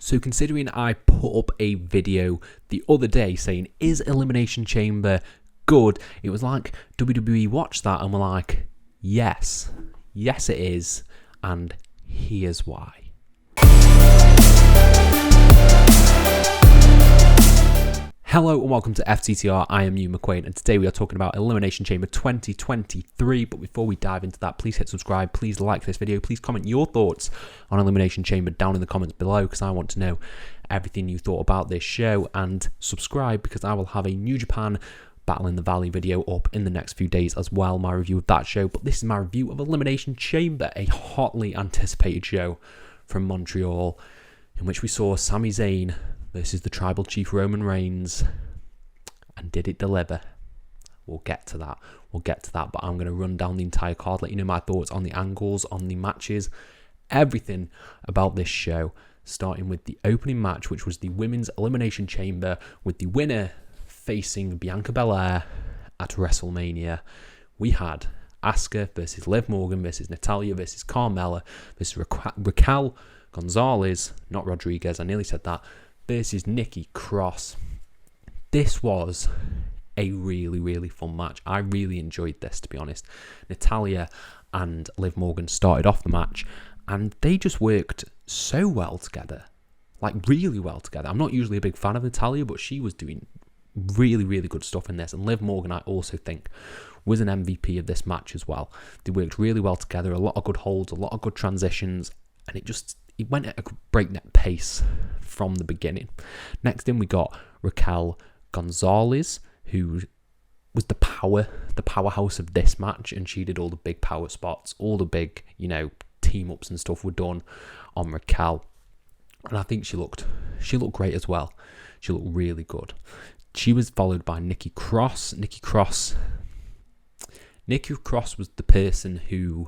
So considering I put up a video the other day saying, is Elimination Chamber good? It was like WWE watched that and were like, yes it is, and here's why. Hello and welcome to FTTR, I am you, McQuain, and today we are talking about Elimination Chamber 2023, but before we dive into that, please hit subscribe, please like this video, please comment your thoughts on Elimination Chamber down in the comments below, because I want to know everything you thought about this show, and subscribe because I will have a New Japan Battle in the Valley video up in the next few days as well, my review of that show, but this is my review of Elimination Chamber, a hotly anticipated show from Montreal, in which we saw Sami Zayn versus the Tribal Chief Roman Reigns, and did it deliver? We'll get to that, but I'm going to run down the entire card, let you know my thoughts on the angles, on the matches, everything about this show, starting with the opening match, which was the Women's Elimination Chamber, with the winner facing Bianca Belair at WrestleMania. We had Asuka versus Liv Morgan versus Natalya versus Carmella versus Raquel Gonzalez, not Rodriguez, I nearly said that, versus Nikki Cross. This was a really fun match. I really enjoyed this, to be honest. Natalya and Liv Morgan started off the match and they just worked so well together, like really well together. I'm not usually a big fan of Natalya, but she was doing really good stuff in this, and Liv Morgan I also think was an MVP of this match as well. They worked really well together, a lot of good holds, a lot of good transitions, and it went at a breakneck pace from the beginning. Next in we got Raquel Gonzalez, who was the powerhouse of this match, and she did all the big power spots, all the big, team ups and stuff were done on Raquel, and I think she looked great as well. She looked really good. She was followed by Nikki Cross. Nikki Cross was the person who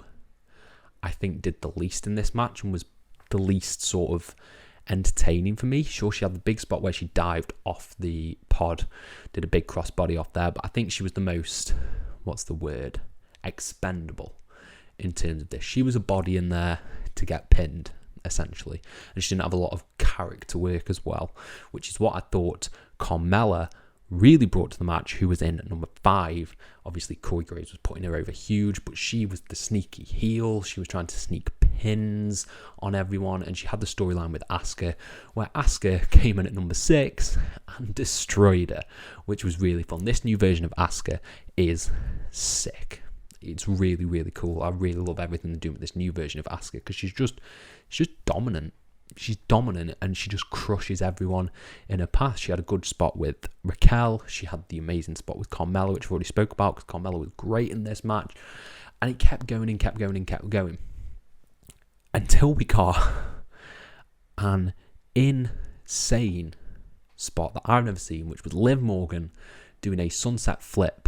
I think did the least in this match and was the least sort of entertaining for me. Sure, she had the big spot where she dived off the pod, did a big crossbody off there, but I think she was the most, expendable in terms of this. She was a body in there to get pinned, essentially, and she didn't have a lot of character work as well, which is what I thought Carmella really brought to the match, who was in at number 5. Obviously, Corey Graves was putting her over huge, but she was the sneaky heel. She was trying to sneak pins on everyone, and she had the storyline with Asuka, where Asuka came in at number 6 and destroyed her, which was really fun. This new version of Asuka is sick. It's really cool. I really love everything they're doing with this new version of Asuka, because she's just dominant. She's dominant and she just crushes everyone in her path. She had a good spot with Raquel. She had the amazing spot with Carmella, which I've already spoke about, because Carmella was great in this match. And it kept going and kept going and kept going, until we got an insane spot that I've never seen, which was Liv Morgan doing a sunset flip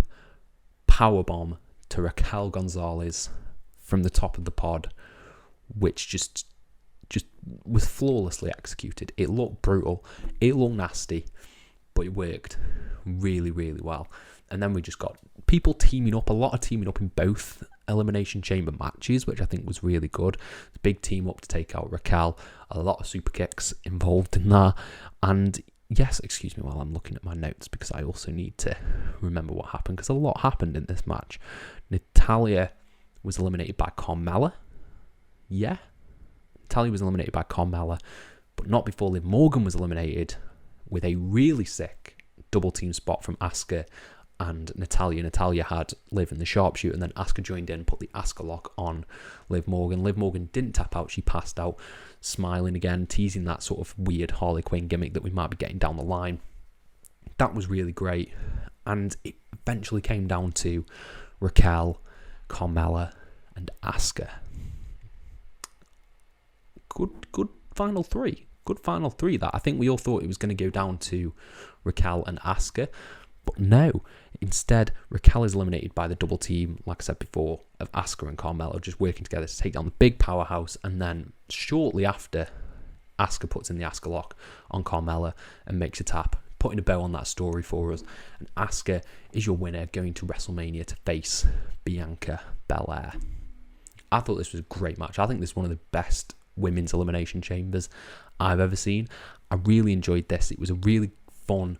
powerbomb to Raquel Gonzalez from the top of the pod, which just was flawlessly executed. It looked brutal, it looked nasty, but it worked really well. And then we just got people teaming up, a lot of teaming up in both Elimination Chamber matches, which I think was really good. The big team up to take out Raquel, a lot of super kicks involved in that. And yes, excuse me while I'm looking at my notes, because I also need to remember what happened, because a lot happened in this match. Natalya was eliminated by Carmella. Yeah, Natalya was eliminated by Carmella, but not before Liv Morgan was eliminated with a really sick double team spot from Asuka and Natalya. Natalya had Liv in the sharpshooter, and then Asuka joined in, put the Asuka lock on Liv Morgan. Liv Morgan didn't tap out, she passed out, smiling again, teasing that sort of weird Harley Quinn gimmick that we might be getting down the line. That was really great, and it eventually came down to Raquel, Carmella, and Asuka. Good final three. Good final three. That I think we all thought it was going to go down to Raquel and Asuka, but no. Instead, Raquel is eliminated by the double team, like I said before, of Asuka and Carmella, just working together to take down the big powerhouse. And then shortly after, Asuka puts in the Asuka lock on Carmella and makes a tap, putting a bow on that story for us. And Asuka is your winner, going to WrestleMania to face Bianca Belair. I thought this was a great match. I think this is one of the best women's elimination chambers I've ever seen. I really enjoyed this. It was a really fun,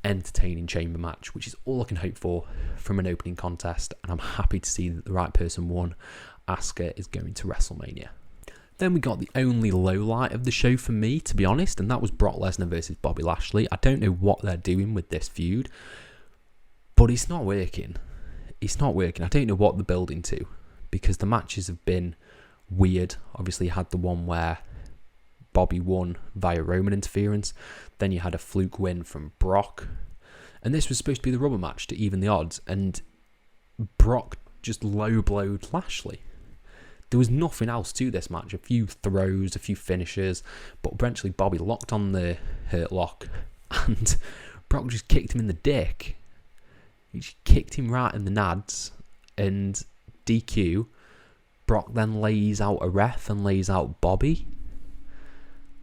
entertaining chamber match, which is all I can hope for from an opening contest, and I'm happy to see that the right person won. Asuka is going to WrestleMania. Then we got the only low light of the show for me, to be honest, and that was Brock Lesnar versus Bobby Lashley. I don't know what they're doing with this feud, but it's not working. It's not working. I don't know what they're building to, because the matches have been weird. Obviously, you had the one where Bobby won via Roman interference. Then you had a fluke win from Brock. And this was supposed to be the rubber match to even the odds. And Brock just low-blowed Lashley. There was nothing else to this match. A few throws, a few finishes. But eventually Bobby locked on the Hurt Lock. And Brock just kicked him in the dick. He just kicked him right in the nads. And DQ. Brock then lays out a ref and lays out Bobby.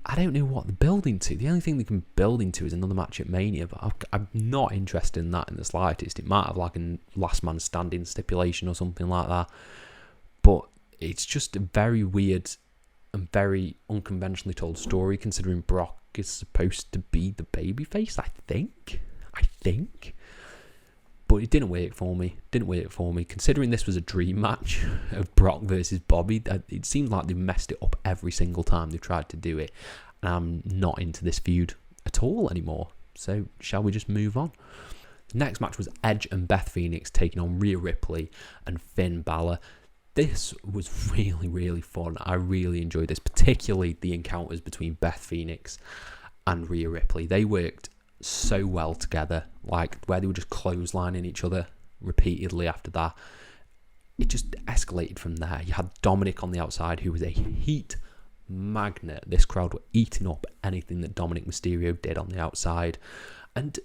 I don't know what they're building to. The only thing they can build into is another match at Mania, but I'm not interested in that in the slightest. It might have like a last man standing stipulation or something like that. But it's just a very weird and very unconventionally told story, considering Brock is supposed to be the babyface, I think. But it didn't work for me. Considering this was a dream match of Brock versus Bobby, it seems like they've messed it up every single time they've tried to do it. And I'm not into this feud at all anymore. So shall we just move on? The next match was Edge and Beth Phoenix taking on Rhea Ripley and Finn Balor. This was really, really fun. I really enjoyed this, particularly the encounters between Beth Phoenix and Rhea Ripley. They worked so well together, like where they were just clotheslining each other repeatedly after that. It just escalated from there. You had Dominic on the outside, who was a heat magnet. This crowd were eating up anything that Dominic Mysterio did on the outside, and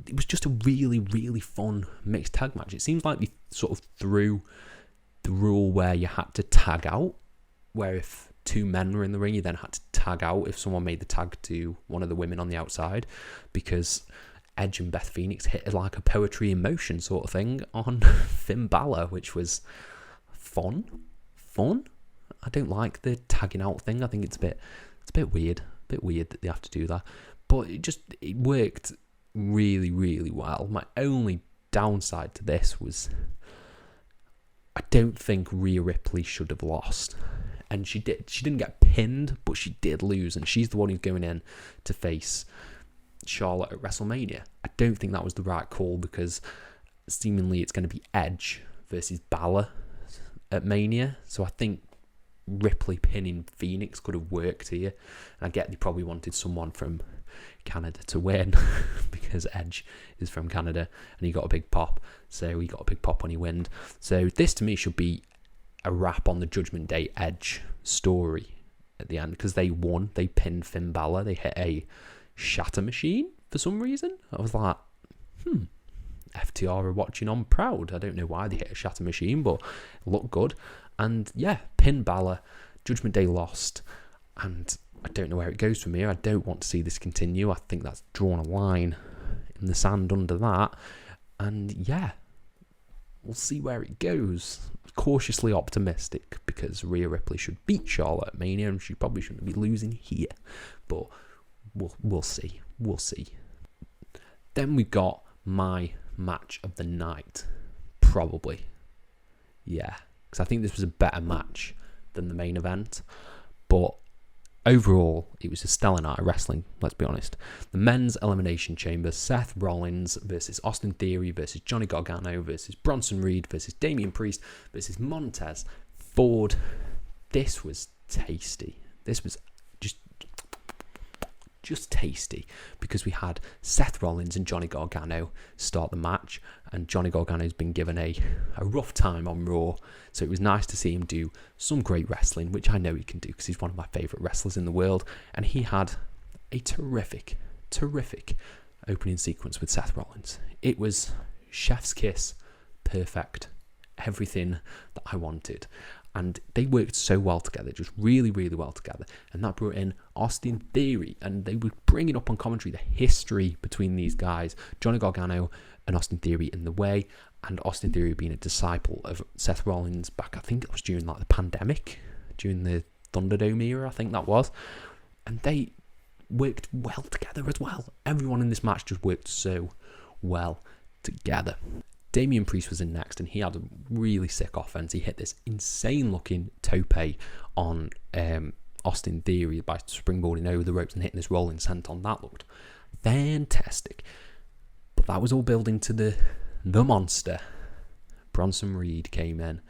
it was just a really, really fun mixed tag match. It seems like they sort of threw the rule where you had to tag out, where if two men were in the ring, you then had to tag out if someone made the tag to one of the women on the outside, because Edge and Beth Phoenix hit like a poetry in motion sort of thing on Finn Balor, which was fun. I don't like the tagging out thing. I think it's a bit weird that they have to do that, but it worked really, really well. My only downside to this was I don't think Rhea Ripley should have lost. And she didn't get pinned, but she did lose, and she's the one who's going in to face Charlotte at WrestleMania. I don't think that was the right call, because seemingly it's going to be Edge versus Balor at Mania. So I think Ripley pinning Phoenix could have worked here. And I get they probably wanted someone from Canada to win because Edge is from Canada and he got a big pop. So he got a big pop when he won. So this to me should be a wrap on the Judgment Day Edge story at the end, because they won. They pinned Finn Balor. They hit a shatter machine for some reason. I was like, FTR are watching on proud. I don't know why they hit a shatter machine, but it looked good. And yeah, pin Balor. Judgment Day lost, and I don't know where it goes from here. I don't want to see this continue. I think that's drawn a line in the sand under that. And yeah, we'll see where it goes. Cautiously optimistic, because Rhea Ripley should beat Charlotte at Mania, and she probably shouldn't be losing here. But we'll see. Then we got my match of the night, probably. Yeah, because I think this was a better match than the main event. But overall, it was a stellar night of wrestling, let's be honest. The men's Elimination Chamber, Seth Rollins versus Austin Theory versus Johnny Gargano versus Bronson Reed versus Damian Priest versus Montez Ford. This was tasty. This was just tasty, because we had Seth Rollins and Johnny Gargano start the match, and Johnny Gargano's been given a rough time on Raw, so it was nice to see him do some great wrestling, which I know he can do because he's one of my favourite wrestlers in the world, and he had a terrific opening sequence with Seth Rollins. It was chef's kiss, perfect, everything that I wanted. And they worked so well together, just really, really well together. And that brought in Austin Theory. And they were bringing up on commentary the history between these guys, Johnny Gargano and Austin Theory in the way. And Austin Theory being a disciple of Seth Rollins back, I think it was during like the pandemic, during the Thunderdome era, I think that was. And they worked well together as well. Everyone in this match just worked so well together. Damian Priest was in next, and he had a really sick offense. He hit this insane-looking tope on Austin Theory by springboarding over the ropes and hitting this rolling senton. That looked fantastic. But that was all building to the monster. Bronson Reed came in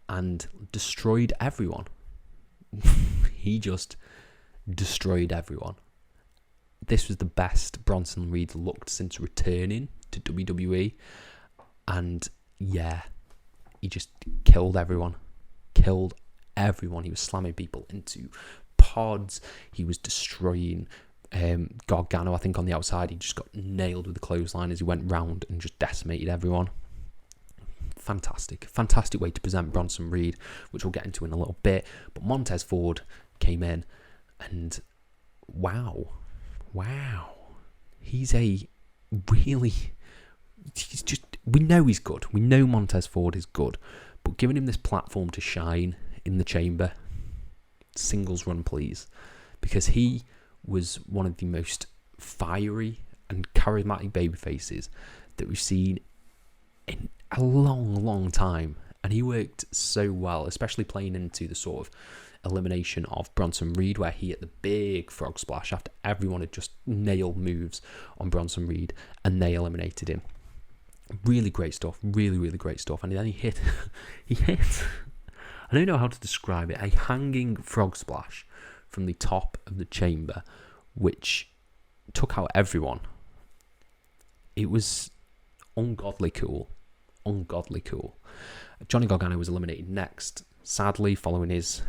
and destroyed everyone. He just destroyed everyone. This was the best Bronson Reed looked since returning to WWE. And yeah, he just killed everyone. He was slamming people into pods. He was destroying Gargano, I think, on the outside. He just got nailed with the clothesline as he went round and just decimated everyone. Fantastic way to present Bronson Reed, which we'll get into in a little bit. But Montez Ford came in, and wow, he's just, we know he's good. We know Montez Ford is good, but giving him this platform to shine in the chamber, singles run please, because he was one of the most fiery and charismatic babyfaces that we've seen in a long time, and he worked so well, especially playing into the sort of elimination of Bronson Reed, where he hit the big frog splash after everyone had just nailed moves on Bronson Reed, and they eliminated him. Really great stuff, really great stuff. And then he hit, I don't know how to describe it, a hanging frog splash from the top of the chamber, which took out everyone. It was ungodly cool. Johnny Gargano was eliminated next, sadly, following his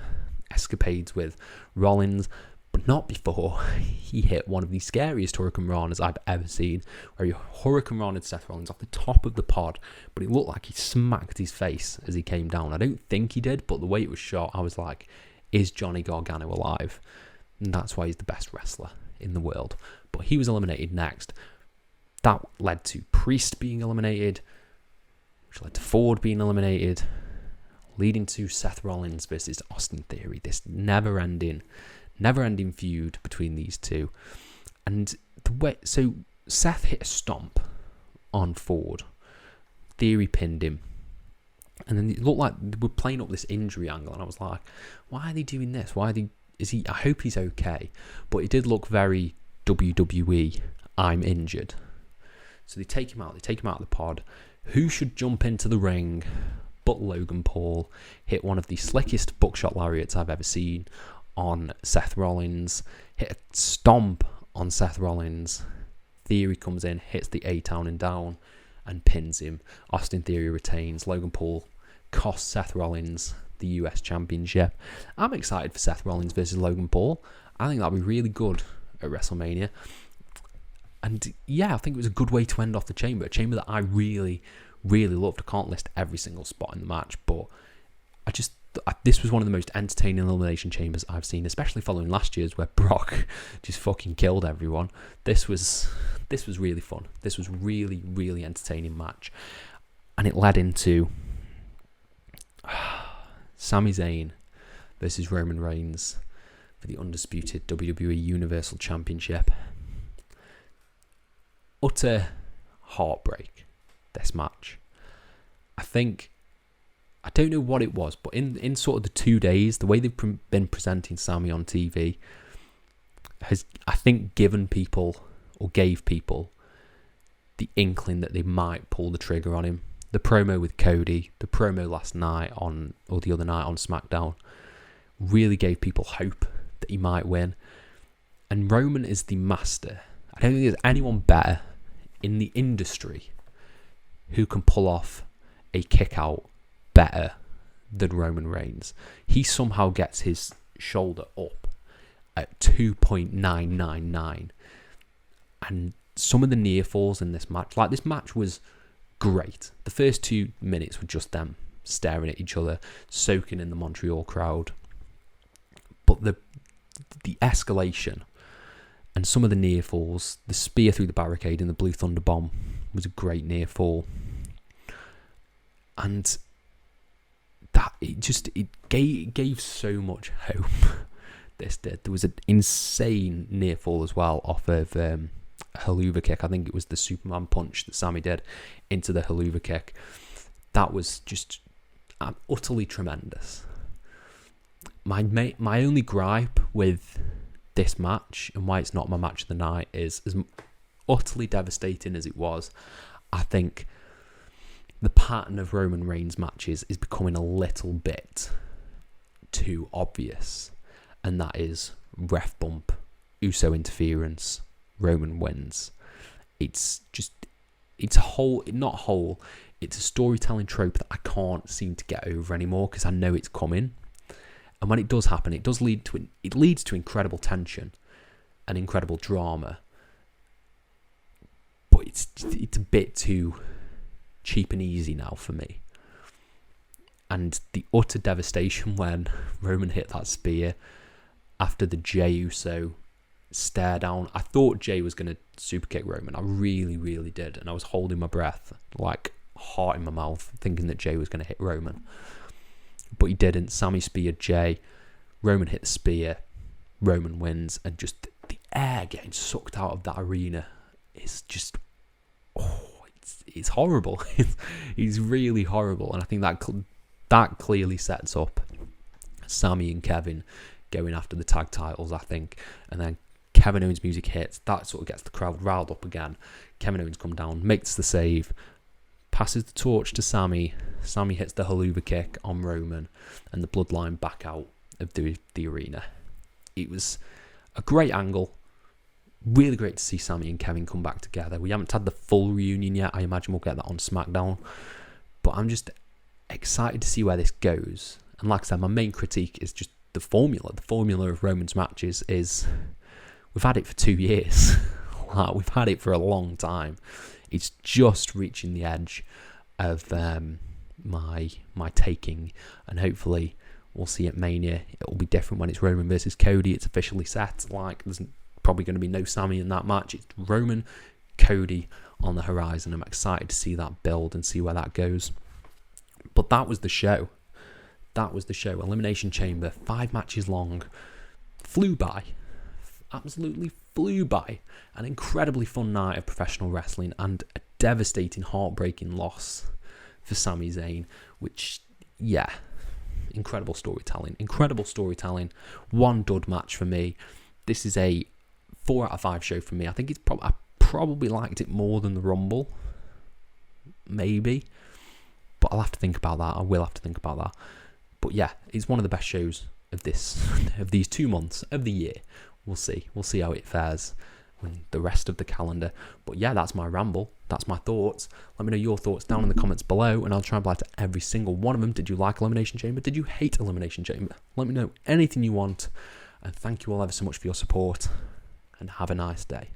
escapades with Rollins, but not before he hit one of the scariest Hurricane Ranas I've ever seen, where he Hurricane Ranaed Seth Rollins off the top of the pod, but it looked like he smacked his face as he came down. I don't think he did, but the way it was shot, I was like, is Johnny Gargano alive? And that's why he's the best wrestler in the world. But he was eliminated next. That led to Priest being eliminated, which led to Ford being eliminated, leading to Seth Rollins versus Austin Theory. This never-ending feud between these two. And so Seth hit a stomp on Ford. Theory pinned him. And then it looked like they were playing up this injury angle, and I was like, why are they doing this? I hope he's okay. But it did look very WWE, I'm injured. So they take him out of the pod. Who should jump into the ring but Logan Paul? Hit one of the slickest buckshot lariats I've ever seen on Seth Rollins. Hit a stomp on Seth Rollins. Theory comes in, hits the A-Town and down, and pins him. Austin Theory retains. Logan Paul costs Seth Rollins the US Championship. I'm excited for Seth Rollins versus Logan Paul. I think that'll be really good at WrestleMania. And yeah, I think it was a good way to end off the chamber. A chamber that I really loved. I can't list every single spot in the match, but this was one of the most entertaining elimination chambers I've seen, especially following last year's where Brock just fucking killed everyone. This was really fun. This was really entertaining match, and it led into Sami Zayn versus Roman Reigns for the undisputed WWE Universal Championship. Utter heartbreak, this match. I don't know what it was, but in sort of the 2 days, the way they've been presenting Sami on TV has, I think, gave people the inkling that they might pull the trigger on him. The promo with Cody, the promo the other night on SmackDown, really gave people hope that he might win. And Roman is the master. I don't think there's anyone better in the industry who can pull off a kick out better than Roman Reigns. He somehow gets his shoulder up at 2.999, and some of the near falls in this match, like this match was great. The first 2 minutes were just them staring at each other, soaking in the Montreal crowd, but the escalation and some of the near falls, the spear through the barricade and the Blue Thunder Bomb was a great near fall, and that it gave so much hope This did. There was an insane near fall as well off of a haluva kick. I think it was the Superman punch that Sami did into the haluva kick. That was just utterly tremendous. My only gripe with this match and why it's not my match of the night is, as utterly devastating as it was, I think the pattern of Roman Reigns matches is becoming a little bit too obvious, and that is ref bump, Uso interference, Roman wins. It's a storytelling trope that I can't seem to get over anymore, because I know it's coming. And when it does happen, it leads to incredible tension and incredible drama. But it's a bit too cheap and easy now for me. And the utter devastation when Roman hit that spear after the Jey Uso stare down. I thought Jey was going to super kick Roman. I really, really did. And I was holding my breath, like heart in my mouth, thinking that Jey was going to hit Roman. But he didn't. Sami speared Jey. Roman hit the spear. Roman wins. And just the air getting sucked out of that arena is just... it's horrible. It's really horrible. And I think that clearly sets up Sami and Kevin going after the tag titles, I think. And then Kevin Owens' music hits. That sort of gets the crowd riled up again. Kevin Owens comes down, makes the save, passes the torch to Sami. Sami hits the haluva kick on Roman, and the Bloodline back out of the arena. It was a great angle. Really great to see Sami and Kevin come back together. We haven't had the full reunion yet. I imagine we'll get that on SmackDown. But I'm just excited to see where this goes. And like I said, my main critique is just the formula. The formula of Roman's matches is, we've had it for 2 years. We've had it for a long time. It's just reaching the edge of my taking, and hopefully we'll see at Mania. It will be different when it's Roman versus Cody. It's officially set. Like, there's probably going to be no Sami in that match. It's Roman, Cody on the horizon. I'm excited to see that build and see where that goes. But that was the show. Elimination Chamber, 5 matches long. Flew by. Absolutely flew by. An incredibly fun night of professional wrestling, and a devastating, heartbreaking loss for Sami Zayn, which, yeah, incredible storytelling. One dud match for me. This is a 4 out of 5 show for me. I think I probably liked it more than the Rumble, maybe, but I'll have to think about that. I will have to think about that. But yeah, it's one of the best shows of these 2 months of the year. We'll see how it fares when the rest of the calendar. But yeah, that's my ramble. That's my thoughts. Let me know your thoughts down in the comments below, and I'll try and reply to every single one of them. Did you like Elimination Chamber? Did you hate Elimination Chamber? Let me know anything you want. And thank you all ever so much for your support, and have a nice day.